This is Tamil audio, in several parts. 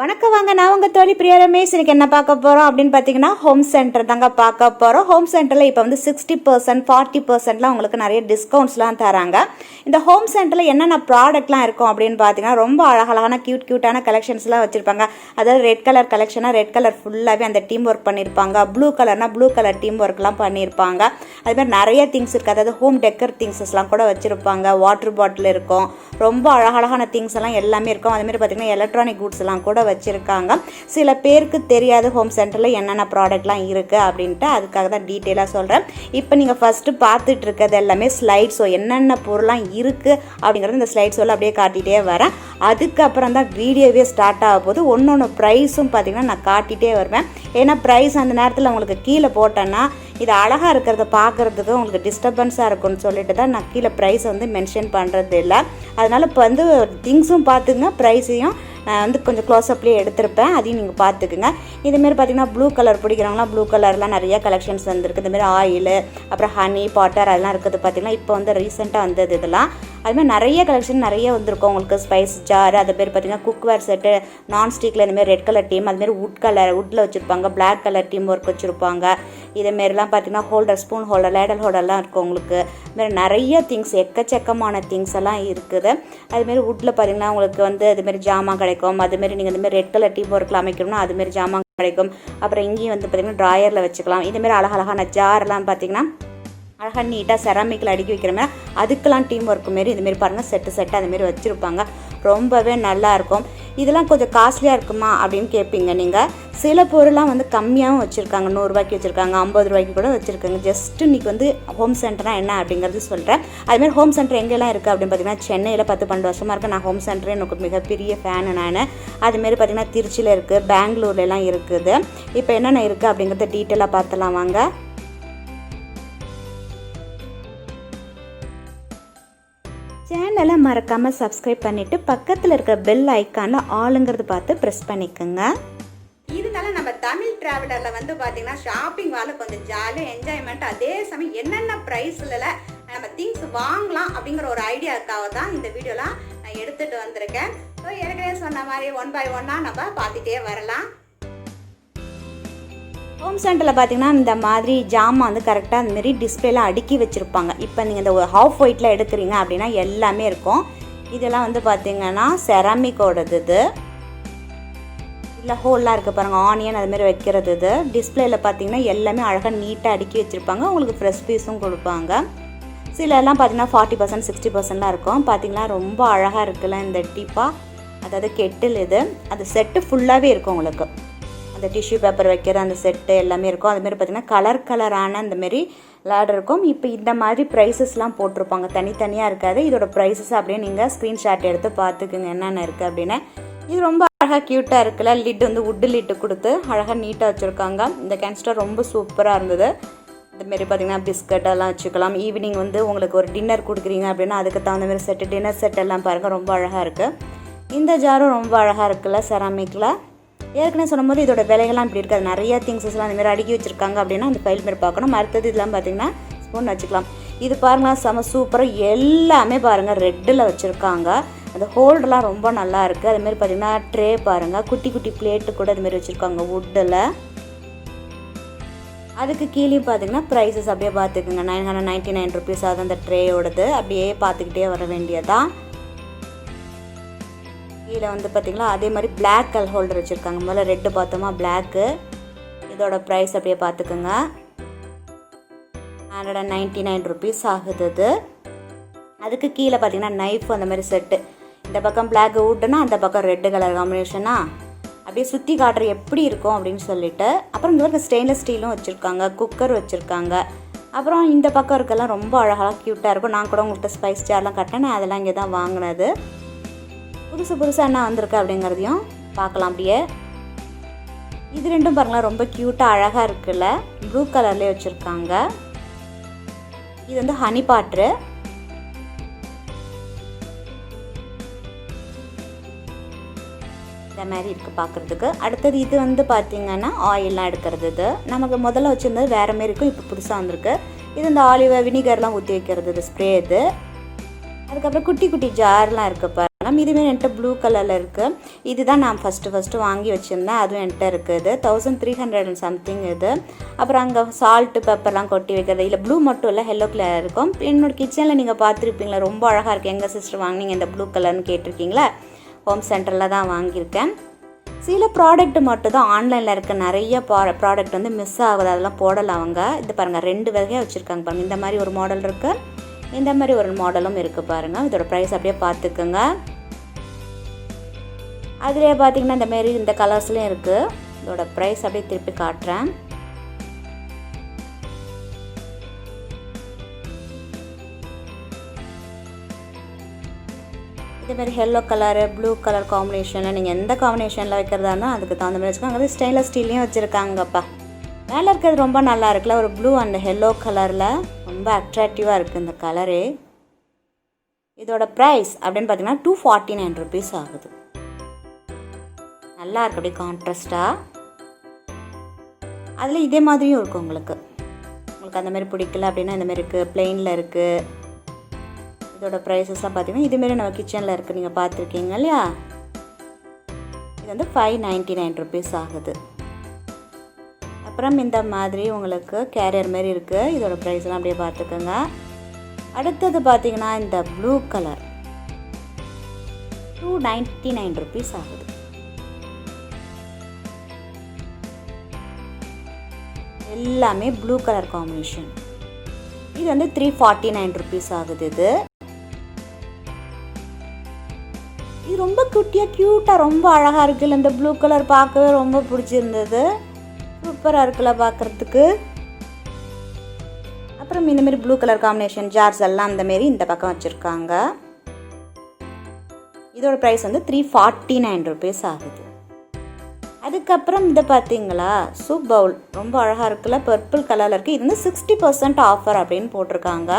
வணக்கம் வாங்க, நான் உங்கள் தோழி பிரியா ரமேஷ். இன்னைக்கு என்ன பார்க்க போகிறோம் அப்படின்னு பார்த்தீங்கன்னா ஹோம் சென்டர் தாங்க பார்க்க போகிறோம். ஹோம் சென்டரில் இப்போ வந்து 60% 40%லாம் உங்களுக்கு நிறைய டிஸ்கவுண்ட்ஸ்லாம் தராங்க. இந்த ஹோம் சென்டரில் என்னென்ன ப்ராடக்ட்லாம் இருக்கும் அப்படின்னு பார்த்தீங்கன்னா ரொம்ப அழகழகான க்யூட்டான கலெக்ஷன்ஸ்லாம் வச்சுருப்பாங்க. அதாவது ரெட் கலர் கலெக்ஷனாக ரெட் கலர் ஃபுல்லாகவே அந்த டீம் ஒர்க் பண்ணியிருப்பாங்க. ப்ளூ கலர்னா ப்ளூ கலர் டீம் ஒர்க்லாம் பண்ணியிருப்பாங்க. அதுமாதிரி நிறைய திங்ஸ் இருக்குது. அதாவது ஹோம் டெக்கர் திங்ஸஸ்லாம் கூட வச்சுருப்பாங்க. வாட்டர் பாட்டில் இருக்கும். ரொம்ப அழகழகான திங்ஸ் எல்லாம் எல்லாமே இருக்கும். அதுமாதிரி பார்த்திங்கன்னா எலக்ட்ரானிக் குட்ஸ் எல்லாம் கூட வச்சுருக்காங்க. சில பேருக்கு தெரியாது ஹோம் சென்டரில் என்னென்ன ப்ராடக்ட்லாம் இருக்குது அப்படின்ட்டு, அதுக்காக தான் டீட்டெயிலாக சொல்கிறேன். இப்போ நீங்கள் ஃபஸ்ட்டு பார்த்துட்டு இருக்கிறது எல்லாமே ஸ்லைட் ஷோ, என்னென்ன பொருளாம் இருக்குது அப்படிங்கிறது இந்த ஸ்லைட் ஷோவில் அப்படியே காட்டிகிட்டே வரேன். அதுக்கப்புறம் தான் வீடியோவே ஸ்டார்ட் ஆக போது. ஒன்று ப்ரைஸும் பார்த்திங்கன்னா நான் காட்டிகிட்டே வருவேன். ஏன்னா ப்ரைஸ் அந்த நேரத்தில் உங்களுக்கு கீழே போட்டேன்னா இது அழகாக இருக்கிறத பார்க்குறதுக்கு உங்களுக்கு டிஸ்டர்பன்ஸாக இருக்கும்னு சொல்லிட்டு தான் நான் கீழே ப்ரைஸை வந்து மென்ஷன் பண்ணுறது இல்லை. அதனால் இப்போ வந்து திங்ஸும் பார்த்துங்க, ப்ரைஸையும் நான் வந்து கொஞ்சம் க்ளோஸ்அப்லேயே எடுத்திருப்பேன், அதையும் நீங்கள் பார்த்துக்குங்க. இதுமாரி பார்த்திங்கன்னா ப்ளூ கலர் பிடிக்கிறவங்களாம் ப்ளூ கலர்லாம் நிறைய கலெக்ஷன்ஸ் வந்துருக்கு. இதுமாரி ஆயில், அப்புறம் ஹனி பாட்டர் அதெல்லாம் இருக்குது. பார்த்திங்கன்னா இப்போ வந்து ரீசெண்டாக வந்தது இதெல்லாம். அதுமாதிரி நிறைய கலெக்ஷன் நிறைய வந்திருக்கும் உங்களுக்கு. ஸ்பைஸ் ஜார், அது பேர் பார்த்திங்கன்னா குக்வேர் செட்டு, நான்ஸ்டிக்கில் இந்தமாரி ரெட் கலர் டீம், அதுமாரி வுட்டில் வச்சுருப்பாங்க. பிளாக் கலர் டீம் ஒர்க் வச்சுருப்பாங்க. இதேமாரிலாம் பார்த்திங்கன்னா ஹோல்டர், ஸ்பூன் ஹோல்டர், லேடல் ஹோல்டர்லாம் இருக்கும் உங்களுக்கு. இதுமாரி நிறைய திங்ஸ், எக்கச்சக்கமான திங்ஸ் எல்லாம் இருக்குது. அதுமாரி வுட்டில் பார்த்திங்கன்னா உங்களுக்கு வந்து அதுமாரி ஜாமான் கிடைக்கும். அதுமாரி நீங்கள் இதுமாரி ரெட் கலர் டீம் ஒர்க்கில் அமைக்கணும்னா அதுமாரி ஜாமான் கிடைக்கும். அப்புறம் இங்கேயும் வந்து பார்த்திங்கன்னா ட்ராயரில் வச்சுக்கலாம். இதுமாரி அழகழகான ஜார்லாம் பார்த்திங்கன்னா அழகாக நீட்டாக செராமிக்கில் அடுக்கி வைக்கிற மாதிரி அதுக்கெல்லாம் டீம் ஒர்க்கு மாரி இதுமாரி பாருங்கள் செட்டு அதுமாரி வச்சுருப்பாங்க. ரொம்பவே நல்லாயிருக்கும். இதெல்லாம் கொஞ்சம் காஸ்ட்லியாக இருக்குமா அப்படின்னு கேட்பீங்க நீங்கள். சில பொருள்லாம் வந்து கம்மியாகவும் வச்சுருக்காங்க. 100 ரூபாய்க்கு வச்சுருக்காங்க, 50 ரூபாய்க்கு கூட வச்சுருக்காங்க. ஜஸ்ட்டு இன்றைக்கி வந்து ஹோம் சென்டர்னால் என்ன அப்படிங்கிறது சொல்கிறேன். அதுமாதிரி ஹோம் சென்டர் எங்கெல்லாம் இருக்குது அப்படின்னு பார்த்தீங்கன்னா சென்னையில் 10-12 வருஷமாக இருக்குது. நான் ஹோம் சென்டரே எனக்கு மிகப்பெரிய ஃபேனு நான். அதுமாரி பார்த்திங்கன்னா திருச்சியில் இருக்குது, பெங்களூர்லாம் இருக்குது. இப்போ என்னென்ன இருக்குது அப்படிங்கிறத டீட்டெயிலாக பார்த்துலாம் வாங்க. சேனலை மறக்காமல் சப்ஸ்கிரைப் பண்ணிவிட்டு பக்கத்தில் இருக்கிற பெல் ஐக்கானில் ஆளுங்கிறது பார்த்து ப்ரெஸ் பண்ணிக்கோங்க. இதனால நம்ம தமிழ் ட்ராவலரில் வந்து பார்த்திங்கன்னா ஷாப்பிங் வாழ கொஞ்சம் ஜாலியாக என்ஜாய்மெண்ட், அதே சமயம் என்னென்ன ப்ரைஸில் நம்ம திங்ஸ் வாங்கலாம் அப்படிங்கிற ஒரு ஐடியாவுக்காக தான் இந்த வீடியோலாம் நான் எடுத்துகிட்டு வந்திருக்கேன். ஸோ ஏற்கனவே சொன்ன மாதிரி 1 by 1 நம்ம பார்த்துட்டே வரலாம். ஹோம் சென்டரில் பார்த்திங்கன்னா இந்த மாதிரி ஜாமான் வந்து கரெக்டாக அந்தமாரி டிஸ்பிளேலாம் அடுக்கி வச்சுருப்பாங்க. இப்போ நீங்கள் இந்த ஹாஃப் ஒயிட்டில் எடுக்கிறீங்க அப்படின்னா எல்லாமே இருக்கும். இதெல்லாம் வந்து பார்த்திங்கன்னா செராமிக்கோடது இது. இல்லை ஹோல்லாம் இருக்குது பாருங்கள், ஆனியன் அதுமாரி வைக்கிறது இது. டிஸ்பிளேயில் பார்த்திங்கன்னா எல்லாமே அழகாக நீட்டாக அடுக்கி வச்சுருப்பாங்க. உங்களுக்கு ஃப்ரெஷ் பீஸும் கொடுப்பாங்க. சிலலாம் பார்த்திங்கன்னா 40% 60%லாம் இருக்கும். பார்த்திங்கன்னா ரொம்ப அழகாக இருக்குல்ல இந்த டீப்பா, அதாவது கெட்டில் இது. அது செட்டு ஃபுல்லாகவே இருக்கும் உங்களுக்கு. அந்த டிஷ்யூ பேப்பர் வைக்கிற அந்த செட்டு எல்லாமே இருக்கும். அதுமாரி பார்த்திங்கன்னா கலரான அந்தமாரி லேடர் இருக்கும். இப்போ இந்த மாதிரி ப்ரைஸஸ்லாம் போட்டிருப்பாங்க, தனித்தனியாக இருக்காது. இதோட ப்ரைஸஸ் அப்படியே நீங்கள் ஸ்க்ரீன்ஷாட் எடுத்து பார்த்துக்குங்க என்னென்ன இருக்குது அப்படின்னு. இது ரொம்ப அழகாக க்யூட்டாக இருக்குல்ல. லிட் வந்து வுட்டு லிட்டு கொடுத்து அழகாக நீட்டாக வச்சுருக்காங்க. இந்த கேன்ஸ்டர் ரொம்ப சூப்பராக இருந்தது. இந்தமாரி பார்த்திங்கன்னா பிஸ்கட்டெல்லாம் வச்சுக்கலாம். ஈவினிங் வந்து உங்களுக்கு ஒரு டின்னர் கொடுக்குறீங்க அப்படின்னா அதுக்கு தகுந்த மாதிரி செட்டு, டின்னர் செட்டெல்லாம் பாருங்கள் ரொம்ப அழகாக இருக்குது. இந்த ஜாரும் ரொம்ப அழகாக இருக்குல்ல செராமிக்கில். ஏற்கனவே சொல்லும்போது இதோட விலைகள்லாம் இப்படி இருக்காது. நிறைய திங்ஸஸ்லாம் அந்தமாரி அடுக்கி வச்சுருக்காங்க அப்படின்னா அந்த ஃபைல் மாரி பார்க்கணும். அடுத்தது இதெல்லாம் பார்த்திங்கன்னா ஸ்பூன் வச்சுக்கலாம். இது பாருங்களா செம சூப்பராக எல்லாமே பாருங்கள் ரெட்டில் வச்சுருக்காங்க. அந்த ஹோல்டெலாம் ரொம்ப நல்லா இருக்குது. அதுமாரி பார்த்திங்கன்னா ட்ரே பாருங்கள், குட்டி குட்டி பிளேட்டு கூட அதுமாரி வச்சுருக்காங்க வுட்டில். அதுக்கு கீழே பார்த்திங்கன்னா ப்ரைஸஸ் அப்படியே பார்த்துக்குங்க. 999 ருபீஸ் அது அந்த ட்ரேயோடது. அப்படியே பார்த்துக்கிட்டே வர வேண்டியதான். கீழே வந்து பார்த்திங்களா அதே மாதிரி பிளாக் கலர் ஹோல்டர் வச்சுருக்காங்க. முதல்ல ரெட்டு பார்த்தோமா, பிளாக்கு. இதோட ப்ரைஸ் அப்படியே பார்த்துக்குங்க. 199 ருபீஸ் ஆகுது இது. அதுக்கு கீழே பார்த்திங்கன்னா நைஃப் அந்த மாதிரி செட்டு. இந்த பக்கம் பிளாக் வுட்டுனா அந்த பக்கம் ரெட்டு கலர் காம்பினேஷனா அப்படியே சுற்றி காட்டுற எப்படி இருக்கும் அப்படின்னு சொல்லிட்டு. அப்புறம் இங்கே இருக்க ஸ்டெயின்லெஸ் ஸ்டீலும் வச்சுருக்காங்க, குக்கர் வச்சுருக்காங்க. அப்புறம் இந்த பக்கம் இருக்கலாம் ரொம்ப அழகாக க்யூட்டாக இருக்கும். நான் கூட உங்கள்கிட்ட ஸ்பைஸ் ஜார்லாம் கட்டினேன், நான் அதெல்லாம் இங்கே தான் வாங்கினது. புதுசாக என்ன வந்திருக்கு அப்படிங்கிறதையும் பார்க்கலாம் அப்படியே. இது ரெண்டும் பாருங்களேன் ரொம்ப க்யூட்டாக அழகாக இருக்குல்ல. ப்ளூ கலர்லேயே வச்சுருக்காங்க. இது வந்து ஹனி பாட்ரு. இந்த மாதிரி இருக்குது பார்க்குறதுக்கு. அடுத்தது இது வந்து பார்த்திங்கன்னா ஆயிலெலாம் எடுக்கிறது. இது நமக்கு முதல்ல வச்சுருந்தது வேறு மாரி இருக்கும், இப்போ புதுசாக வந்திருக்கு. இது இந்த ஆலிவ் வினிகர்லாம் ஊற்றி வைக்கிறது இது ஸ்ப்ரே இது. அதுக்கப்புறம் குட்டி குட்டி ஜார்லாம் இருக்குது பாருங்கள். இதுவே என்கிட்ட ப்ளூ கலரில் இருக்குது. இதுதான் நான் ஃபஸ்ட்டு வாங்கி வச்சுருந்தேன். அதுவும் என்கிட்ட இருக்குது. 1300 and சம்திங் இது. அப்புறம் அங்கே சால்ட்டு பெப்பர்லாம் கொட்டி வைக்கிறது. இல்லை ப்ளூ மட்டும் இல்லை, எல்லோ கலர் இருக்கும். என்னோடய கிச்சனில் நீங்கள் பார்த்துருப்பீங்களா, ரொம்ப அழகாக இருக்குது. எங்கள் சிஸ்டர் வாங்கினீங்க இந்த ப்ளூ கலர்னு கேட்டிருக்கீங்களா? ஹோம் சென்டரில் தான் வாங்கியிருக்கேன். சில ப்ராடக்ட் மட்டும் தான் ஆன்லைனில் இருக்க, நிறைய ப்ராடக்ட் வந்து மிஸ் ஆகுது, அதெல்லாம் போடலை அவங்க. இது பாருங்கள், 2 வகையாக வச்சுருக்காங்க பாருங்கள். இந்த மாதிரி ஒரு மாடல் இருக்குது, இந்த மாதிரி ஒரு மாடலும் இருக்குது பாருங்கள். இதோட ப்ரைஸ் அப்படியே பார்த்துக்குங்க. அதிலே பார்த்தீங்கன்னா இந்த மாரி இந்த கலர்ஸ்லேயும் இருக்குது. இதோட ப்ரைஸ் அப்படியே திருப்பி காட்டுறேன். இதேமாரி எல்லோ கலரு ப்ளூ கலர் காம்பினேஷனில் நீங்கள் எந்த காம்பினேஷனில் வைக்கிறதா இருந்தால் அதுக்கு தகுந்த மாதிரி வச்சுக்கோங்க. அது ஸ்டெயின்லெஸ் ஸ்டீல்லையும் வச்சுருக்காங்கப்பா. மேலே இருக்கிறது ரொம்ப நல்லா இருக்குல்ல, ஒரு ப்ளூ அண்ட் எல்லோ கலரில் ரொம்ப அட்ராக்டிவாக இருக்குது இந்த கலரே. இதோட ப்ரைஸ் அப்படின்னு பார்த்தீங்கன்னா 249 rupees ஆகுது. நல்லா இருக்குது அப்படியே கான்ட்ராஸ்டாக. அதில் இதே மாதிரியும் இருக்குது. உங்களுக்கு அந்த மாதிரி பிடிக்கல அப்படின்னா இந்த மாதிரி இருக்குது, பிளெயினில் இருக்குது. இதோட ப்ரைஸஸ்லாம் பார்த்தீங்கன்னா இதுமாரி நம்ம கிச்சனில் இருக்குது, நீங்கள் பார்த்துருக்கீங்க இல்லையா? இது வந்து 599 rupees ஆகுது. அப்புறம் இந்த மாதிரி உங்களுக்கு கேரியர் மாதிரி இருக்குது. இதோட ப்ரைஸ்லாம் அப்படியே பார்த்துக்கோங்க. அடுத்தது பார்த்தீங்கன்னா இந்த ப்ளூ கலர் 299 rupees ஆகுது. எல்லாமே ப்ளூ கலர் காம்பினேஷன். இது வந்து 349 rupees ஆகுது. இது ரொம்ப க்யூட்டாக ரொம்ப அழகாக இருக்குல்ல. இந்த ப்ளூ கலர் பார்க்கவே ரொம்ப பிடிச்சிருந்தது. சூப்பராக இருக்குல்ல பார்க்குறதுக்கு. அப்புறம் இந்தமாரி ப்ளூ கலர் காம்பினேஷன் ஜார்ஸ் எல்லாம் அந்தமாரி இந்த பக்கம் வச்சுருக்காங்க. இதோட ப்ரைஸ் வந்து 349 rupees ஆகுது. அதுக்கப்புறம் இதை பார்த்தீங்களா, சூப் பவுல் ரொம்ப அழகாக இருக்குல்ல, பர்பிள் கலரில் இருக்குது. இது வந்து 60% ஆஃபர் அப்படின்னு போட்டிருக்காங்க.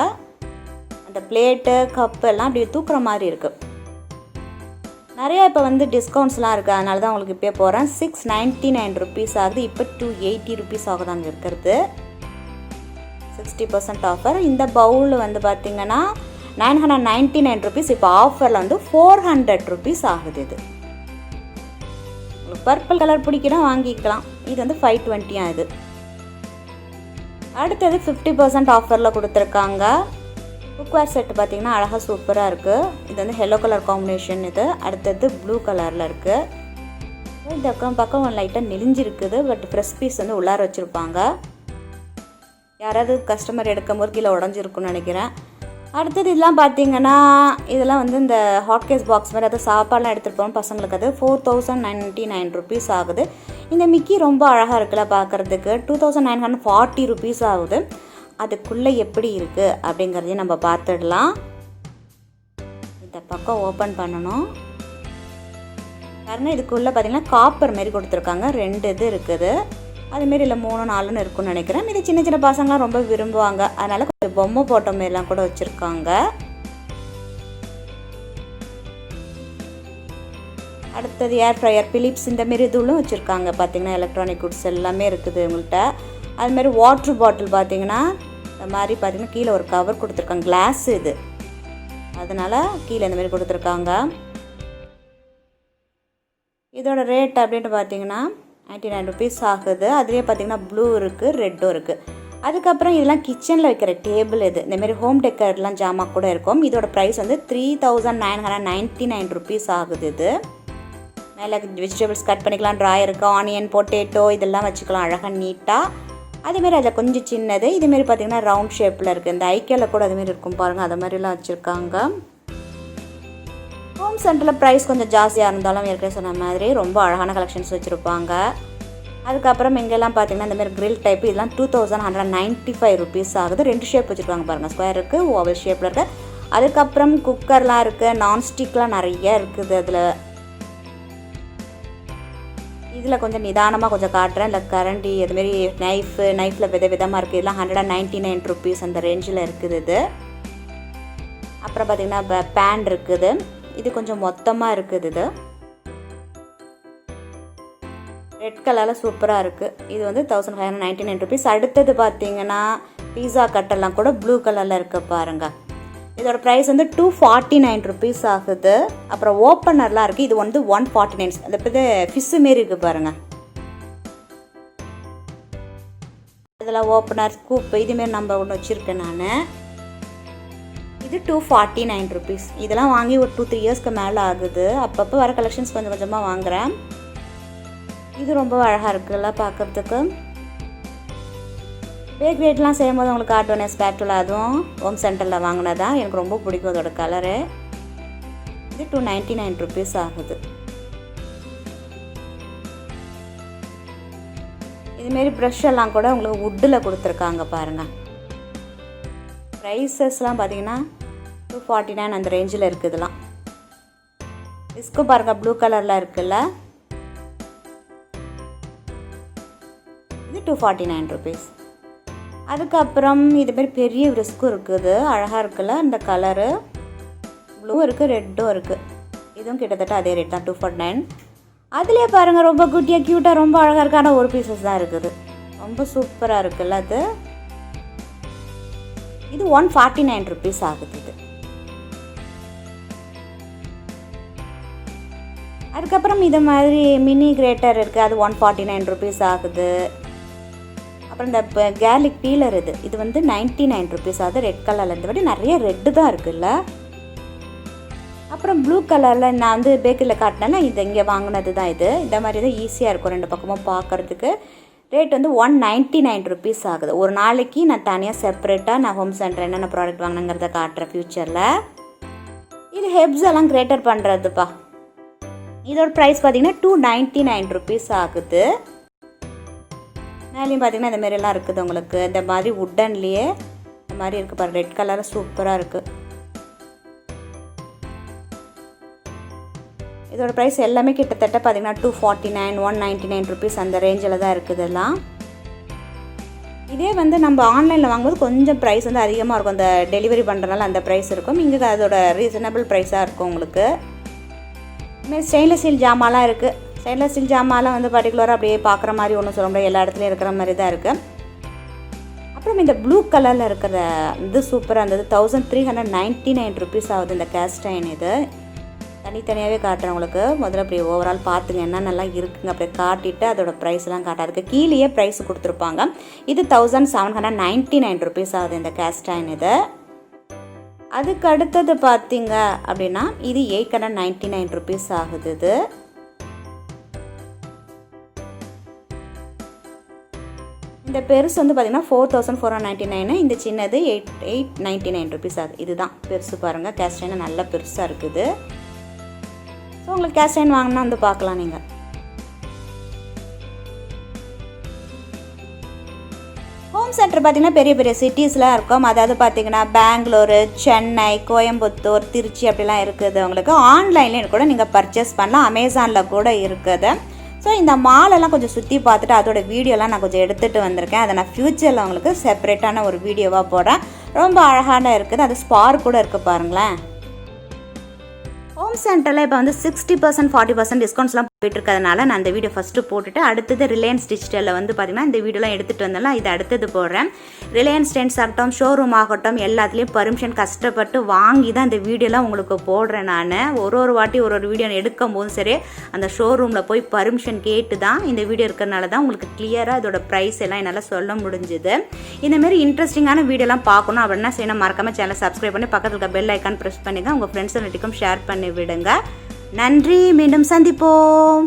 அந்த பிளேட்டு கப்பு எல்லாம் அப்படி தூக்குற மாதிரி இருக்குது. நிறையா இப்போ வந்து டிஸ்கவுண்ட்ஸ்லாம் இருக்குது, அதனால தான் உங்களுக்கு இப்போ போகிறேன். 699 rupees ஆகுது. இப்போ 280 rupees ஆகுது அங்கே இருக்கிறது. 60% ஆஃபர். இந்த பவுல் வந்து பார்த்திங்கன்னா 999 rupees. இப்போ ஆஃபரில் வந்து 400 rupees ஆகுது. இது உங்களுக்கு பர்பிள் கலர் பிடிக்கணும் வாங்கிக்கலாம். இது வந்து 520 ஆகுது. அடுத்தது 50% ஆஃபரில் கொடுத்துருக்காங்க. குக்வேர் செட்டு பார்த்திங்கன்னா அழகாக சூப்பராக இருக்குது. இது வந்து எல்லோ கலர் காம்பினேஷன். இது அடுத்தது ப்ளூ கலரில் இருக்குது. இந்த பக்கம் லைட்டாக நெளிஞ்சிருக்குது. பட் ஃப்ரெஷ் பீஸ் வந்து உள்ளார வச்சுருப்பாங்க. யாராவது கஸ்டமர் எடுக்கும் போது கீழே உடஞ்சிருக்குன்னு நினைக்கிறேன். அடுத்தது இதெல்லாம் பார்த்திங்கன்னா இதெல்லாம் வந்து இந்த ஹாட் கேஸ் பாக்ஸ் மாதிரி, அது சாப்பாடெலாம் எடுத்துகிட்டு போகணும் பசங்களுக்கு. அது 4099 rupees ஆகுது. இந்த மிக்கி ரொம்ப அழகாக இருக்குல்ல பார்க்குறதுக்கு. 2940 rupees ஆகுது. அதுக்குள்ளே எப்படி இருக்குது அப்படிங்கிறதையும் நம்ம பார்த்துடலாம். இந்த பக்கம் ஓப்பன் பண்ணணும் பாருங்க. இதுக்குள்ளே பார்த்திங்கன்னா காப்பர் மாரி கொடுத்துருக்காங்க. 2 இது இருக்குது. அதுமாரி இல்லை 3 4 இருக்குன்னு நினைக்கிறேன். இது சின்ன சின்ன பசங்களாம் ரொம்ப விரும்புவாங்க. அதனால் கொஞ்சம் பொம்மை போட்ட மாரிலாம் கூட வச்சுருக்காங்க. அடுத்தது ஏர் ஃப்ரையர் பிலிப்ஸ் இந்தமாரி இதுவும் வச்சுருக்காங்க. பார்த்திங்கன்னா எலக்ட்ரானிக் குட்ஸ் எல்லாமே இருக்குது உங்கள்கிட்ட. அதுமாரி வாட்ரு பாட்டில் பார்த்திங்கன்னா இந்த மாதிரி பார்த்திங்கன்னா கீழே ஒரு கவர் கொடுத்துருக்காங்க. கிளாஸ் இது, அதனால் கீழே இந்த மாதிரி கொடுத்துருக்காங்க. இதோட ரேட் அப்படின்ட்டு பார்த்திங்கன்னா 99 rupees ஆகுது. அதுலேயே பார்த்திங்கன்னா ப்ளூ இருக்குது, ரெட்டும் இருக்குது. அதுக்கப்புறம் இதெல்லாம் கிச்சனில் வைக்கிற டேபிள். இது இந்தமாரி ஹோம் டெக்கர்லாம் ஜாமா கூட இருக்கும். இதோட ப்ரைஸ் வந்து 3999 rupees ஆகுது. இது மேலே வெஜிடபிள்ஸ் கட் பண்ணிக்கலாம், ட்ராயர் இருக்குது, ஆனியன் பொட்டேட்டோ இதெல்லாம் வச்சுக்கலாம் அழகாக நீட்டாக. அதேமாரி அதில் கொஞ்சம் சின்னது. இதுமாரி பார்த்திங்கன்னா ரவுண்ட் ஷேப்பில் இருக்குது. இந்த ஐக்கியாவில் கூட அதுமாரி இருக்கும் பாருங்கள், அது மாதிரிலாம் வச்சுருக்காங்க. ஹோம் சென்டரில் ப்ரைஸ் கொஞ்சம் ஜாஸ்தியாக இருந்தாலும் ஏற்கனவே சொன்ன மாதிரி ரொம்ப அழகான கலெக்ஷன்ஸ் வச்சுருப்பாங்க. அதுக்கப்புறம் இங்கெல்லாம் பார்த்திங்கன்னா இந்தமாரி கிரில் டைப்பு இதெல்லாம் 2195 rupees ஆகுது. 2 ஷேப் வச்சுருக்காங்க பாருங்கள், ஸ்கொயர் இருக்குது, ஓவல் ஷேப்பில் இருக்குது. அதுக்கப்புறம் குக்கர்லாம் இருக்குது, நான்ஸ்டிக்லாம் நிறைய இருக்குது. இதில் கொஞ்சம் நிதானமாக கொஞ்சம் காட்டுறேன். இல்லை கரண்டி அதுமாரி நைஃப்பில் விதமாக இருக்குது. இதெல்லாம் 199 rupees அந்த ரேஞ்சில் இருக்குது. இது அப்புறம் பார்த்திங்கன்னா பேன் இருக்குது. இது கொஞ்சம் மொத்தமாக இருக்குது. இது ரெட் கலரில் சூப்பராக இருக்குது. இது வந்து 1599 rupees. அடுத்தது பார்த்திங்கன்னா பீஸா கட்டெல்லாம் கூட ப்ளூ கலரில் இருக்குது பாருங்கள். இதோட ப்ரைஸ் வந்து 249 ருபீஸ் ஆகுது. அப்புறம் ஓப்பனர்லாம் இருக்குது, இது வந்து 149. அந்த இப்போ ஃபிஷ்ஷு மாரி இருக்குது பாருங்கள். இதில் ஓப்பனர் ஸ்கூப் இதுமாரி நம்ம ஒன்று வச்சுருக்கேன் நான். இது 249 ருபீஸ். இதெல்லாம் வாங்கி ஒரு 2-3 இயர்ஸ்க்கு மேலே ஆகுது. அப்பப்போ வர கலெக்ஷன்ஸ் கொஞ்சம் கொஞ்சமாக வாங்குகிறேன். இது ரொம்ப அழகாக இருக்குல்ல பார்க்குறதுக்கு. பேக் ரேட்லாம் செய்யும்போது உங்களுக்கு காட்டுவேன் ஸ்பேட்டுலா, அதுவும் ஹோம் சென்டரில் வாங்கினதான். எனக்கு ரொம்ப பிடிக்கும் அதோட கலரு. இது 299 ருபீஸ் ஆகுது. இதுமாரி ப்ரஷ் எல்லாம் கூட உங்களுக்கு வுட்டில் கொடுத்துருக்காங்க பாருங்கள். ப்ரைஸஸ்லாம் பார்த்தீங்கன்னா 249 அந்த ரேஞ்சில் இருக்குதுலாம். டிஸ்க்கு பாருங்கள், ப்ளூ கலரில் இருக்குல்ல, இது 249 ருபீஸ். அதுக்கப்புறம் இதுமாரி பெரிய ரிஸ்க்கும் இருக்குது, அழகாக இருக்குல்ல இந்த கலரு. ப்ளூ இருக்குது, ரெட்டும் இருக்குது. இதுவும் கிட்டத்தட்ட அதே ரேட் தான், 249. அதுலேயே பாருங்கள் ரொம்ப குட்டியாக க்யூட்டாக ரொம்ப அழகாக இருக்குது. ஆனால் ஒரு பீசஸ் தான் இருக்குது. ரொம்ப சூப்பராக இருக்குல்ல அது. இது 149 ருபீஸ் ஆகுது. இது அதுக்கப்புறம் இது மாதிரி மினி கிரேட்டர் இருக்குது, அது 149 ருபீஸ் ஆகுது. அப்புறம் இந்த கேர்லிக் பீலர் இது வந்து 99 ருபீஸ் ஆகுது. ரெட் கலரில் இந்த வாட்டி நிறைய ரெட்டு தான் இருக்குல்ல. அப்புறம் ப்ளூ கலரில் நான் வந்து பேக்கரியில் காட்டினேன்னா இது இங்கே வாங்கினது தான். இது இந்த மாதிரி தான் ஈஸியாக இருக்கும் ரெண்டு பக்கமும் பார்க்குறதுக்கு. ரேட் வந்து 199 ருபீஸ் ஆகுது. ஒரு நாளைக்கு நான் தனியாக செப்பரேட்டாக நான் ஹோம் சென்டர் என்னென்ன ப்ராடக்ட் வாங்கினங்கிறத காட்டுறேன் ஃப்யூச்சரில். இது ஹெப்ஸ் எல்லாம் கிரேட்டர் பண்ணுறதுப்பா. இதோட ப்ரைஸ் பார்த்தீங்கன்னா 299 ருபீஸ் ஆகுது. மேலேயும் பார்த்தீங்கன்னா இந்த மாதிரிலாம் இருக்குது உங்களுக்கு. இந்த மாதிரி வுட்டன்லேயே இந்த மாதிரி இருக்குது பாருங்கள், ரெட் கலரில் சூப்பராக இருக்குது. இதோட ப்ரைஸ் எல்லாமே கிட்டத்தட்ட பார்த்தீங்கன்னா 249, 199 ருபீஸ் அந்த ரேஞ்சில் தான் இருக்குதுலாம். இதே வந்து நம்ம ஆன்லைனில் வாங்கும்போது கொஞ்சம் ப்ரைஸ் வந்து அதிகமாக இருக்கும். அந்த டெலிவரி பண்ணுறதுனால அந்த ப்ரைஸ் இருக்கும். இங்கே அதோட ரீசனபிள் ப்ரைஸாக இருக்கும் உங்களுக்கு. இதுமாதிரி ஸ்டெயின்லெஸ் ஸ்டீல் ஜாமான்லாம் இருக்குது. ஸ்டெயின்லெஸ் ஸ்டீல் ஜாமான்லாம் வந்து பர்டிகுலராக அப்படியே பார்க்குற மாதிரி ஒன்றும் சொல்ல முடியாது, எல்லா இடத்துலையும் இருக்கிற மாதிரி தான் இருக்குது. அப்புறம் இந்த ப்ளூ கலரில் இருக்கிற இது சூப்பராக இருந்தது. 1399 ருபீஸ் ஆகுது இந்த கேஸ்ட் அயர்ன். இது தனித்தனியாகவே காட்டுறேன் உங்களுக்கு. முதல்ல அப்படி ஓவரால் பார்த்துங்க என்னென்னலாம் இருக்குங்க, அப்படியே காட்டிட்டு அதோட ப்ரைஸ்லாம் காட்டாதுக்கு கீழேயே ப்ரைஸ் கொடுத்துருப்பாங்க. இது 1799 ருபீஸ் ஆகுது இந்த கேஸ்ட் அயர்ன். இது அதுக்கு அடுத்தது பார்த்தீங்க அப்படின்னா இது 899 ருபீஸ் ஆகுது. இது இந்த பெருசு வந்து பார்த்தீங்கன்னா 4499. இந்த சின்னது 899 ருபீஸ் ஆகுது. இதுதான் பெருசு பாருங்கள். கேஸ்ட் அயர்ன் நல்லா பெருசாக இருக்குது. ஸோ உங்களுக்கு கேஸ்ட் அயர்ன் வாங்கினா வந்து பார்க்கலாம் நீங்கள். ஹோம் சென்டர் பார்த்திங்கன்னா பெரிய பெரிய சிட்டிஸ்லாம் இருக்கும். அதாவது பார்த்திங்கன்னா பெங்களூரு, சென்னை, கோயம்புத்தூர், திருச்சி அப்படிலாம் இருக்குது. உங்களுக்கு ஆன்லைன்லேயும் கூட நீங்கள் பர்ச்சேஸ் பண்ணலாம். அமேசானில் கூட இருக்குது. ஸோ இந்த மாலெல்லாம் கொஞ்சம் சுற்றி பார்த்துட்டு அதோட வீடியோலாம் நான் கொஞ்சம் எடுத்துகிட்டு வந்திருக்கேன். அதை நான் ஃப்யூச்சரில் உங்களுக்கு செப்பரேட்டான ஒரு வீடியோவாக போடுறேன். ரொம்ப அழகான இருக்குது. அது ஸ்பார் கூட இருக்குது பாருங்களேன். ஹோம் சென்டரில் இப்போ வந்து 60%, 40% டிஸ்கவுண்ட்ஸ்லாம் போயிட்டு இருக்கிறதுனால நான் இந்த வீடியோ ஃபஸ்ட்டு போட்டுட்டு அடுத்தது ரிலையன்ஸ் டிஜிட்டலில் வந்து பார்த்திங்கன்னா இந்த வீடியோலாம் எடுத்துகிட்டு வந்தாலும் இது அடுத்தது போடுறேன். ரிலையன்ஸ் ட்ரெண்ட்ஸ் ஆகட்டும், ஷோரூம் ஆகட்டும், எல்லாத்துலேயும் பர்மிஷன் கஷ்டப்பட்டு வாங்கி தான் இந்த வீடியோலாம் உங்களுக்கு போடுறேன். நான் ஒரு வாட்டி ஒரு வீடியோ எடுக்கும் போதும் சரி அந்த ஷோரூமில் போய் பர்மிஷன் கேட்டு தான் இந்த வீடியோ இருக்கிறனால தான் உங்களுக்கு கிளியராக இதோட ப்ரைஸ் எல்லாம் என்னால் சொல்ல முடிஞ்சுது. இந்தமாரி இன்ட்ரெஸ்டிங்கான வீடியோலாம் பார்க்கணும் அப்படின்னா செய்யணும், மறக்காமல் சேனலை சப்ஸ்கிரைப் பண்ணி பக்கத்தில் இருக்க பெல் ஐக்கான் ப்ரெஸ் பண்ணுங்கள். உங்கள் ஃப்ரெண்ட்ஸ் எல்லாத்துக்கும் ஷேர் பண்ணி விடுங்க. நன்றி. மீண்டும் சந்திப்போம்.